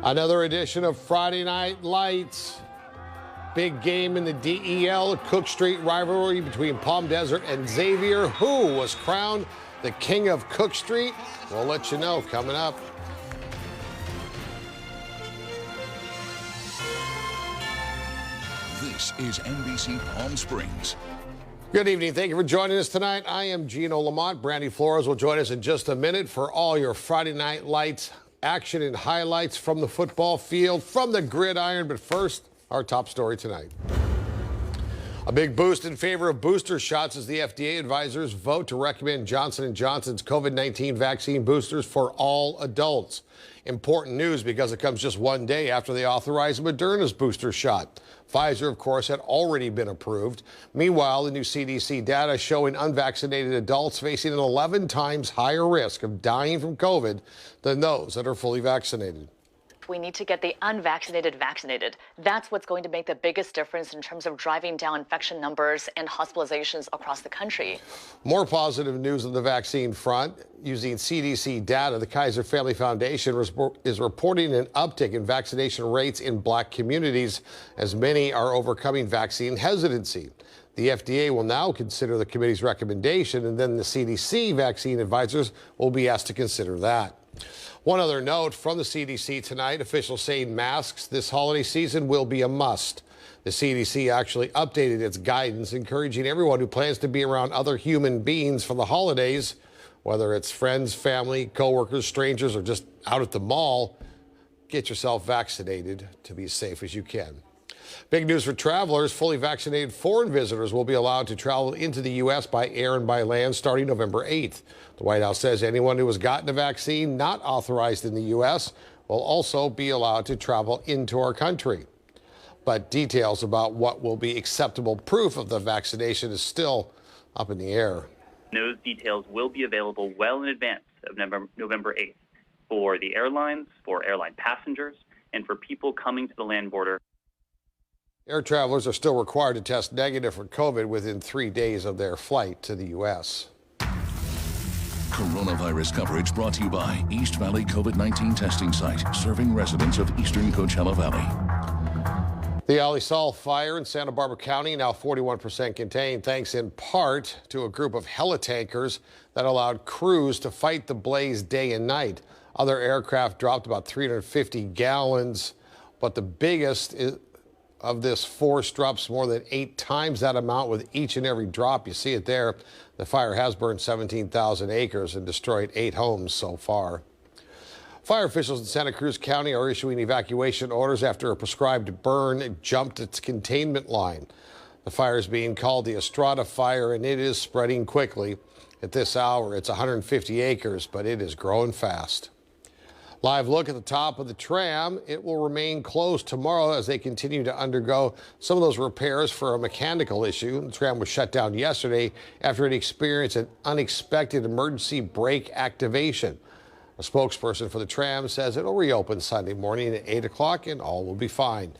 Another edition of Friday Night Lights. Big game in the DEL, Cook Street rivalry between Palm Desert and Xavier. Who was crowned the king of Cook Street? We'll let you know coming up. This is NBC Palm Springs. Good evening. Thank you for joining us tonight. I am Gino Lamont. Brandy Flores will join us in just a minute for all your Friday Night Lights action and highlights from the football field, from the gridiron. But first, our top story tonight. A big boost in favor of booster shots as the FDA advisors vote to recommend Johnson & Johnson's COVID-19 vaccine boosters for all adults. Important news because it comes just one day after they authorized Moderna's booster shot. Pfizer, of course, had already been approved. Meanwhile, the new CDC data showing unvaccinated adults facing an 11 times higher risk of dying from COVID than those that are fully vaccinated. We need to get the unvaccinated vaccinated. That's what's going to make the biggest difference in terms of driving down infection numbers and hospitalizations across the country. More positive news on the vaccine front. Using CDC data, the Kaiser Family Foundation is reporting an uptick in vaccination rates in Black communities as many are overcoming vaccine hesitancy. The FDA will now consider the committee's recommendation, and then the CDC vaccine advisors will be asked to consider that. One other note from the CDC tonight, officials saying masks this holiday season will be a must. The CDC actually updated its guidance, encouraging everyone who plans to be around other human beings for the holidays, whether it's friends, family, coworkers, strangers, or just out at the mall, get yourself vaccinated to be as safe as you can. Big news for travelers. Fully vaccinated foreign visitors will be allowed to travel into the U.S. by air and by land starting November 8th. The White House says anyone who has gotten a vaccine not authorized in the U.S. will also be allowed to travel into our country. But details about what will be acceptable proof of the vaccination is still up in the air. Those details will be available well in advance of November 8th for the airlines, for airline passengers, and for people coming to the land border. Air travelers are still required to test negative for COVID within 3 days of their flight to the U.S. Coronavirus coverage brought to you by East Valley COVID-19 testing site, serving residents of eastern Coachella Valley. The Alisal fire in Santa Barbara County now 41% contained, thanks in part to a group of helitankers that allowed crews to fight the blaze day and night. Other aircraft dropped about 350 gallons, but the biggest of this force drops more than 8 times that amount with each and every drop. You see it there. The fire has burned 17,000 acres and destroyed 8 homes so far. Fire officials in Santa Cruz County are issuing evacuation orders after a prescribed burn jumped its containment line. The fire is being called the Estrada Fire, and it is spreading quickly. At this hour, it's 150 acres, but it is growing fast. Live look at the top of the tram. It will remain closed tomorrow as they continue to undergo some of those repairs for a mechanical issue. The tram was shut down yesterday after it experienced an unexpected emergency brake activation. A spokesperson for the tram says it will reopen Sunday morning at 8 o'clock and all will be fine.